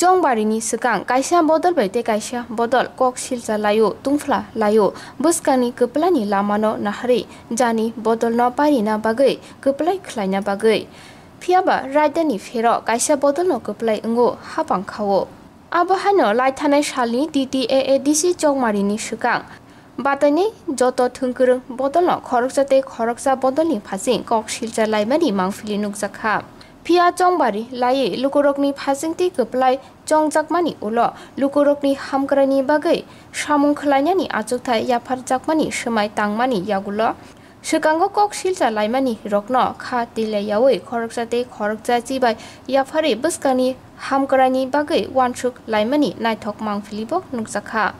Jongbarini sekang kaisa bodol baite kaisa bodol kok silja layo tungfla layo buskani keplani lamano nahri jani bodol no pari na bagai keplai khlaina bagai phiaba raidani phero kaisa bodol no keplai ngo hapang khawo abahano laithanai salni TTAADC Jongbarini sekang batani joto thungkurung bodol no khorokjate khoroksa bodolni phasing kok silja laimani mangfili nukjakha Pia Jongbari laye lukurokni phasingti keplai jongjakmani ulo lukurokni hamkrani bagai samung khlainani achukthai yafarjakmani semai tangmani yagulo sekango kok silja laimani rokno kha tile yawe khoroksate khorokjaji bai yafari buskani hamkrani bagai wansuk laimani naithok mangfilibo nukjakha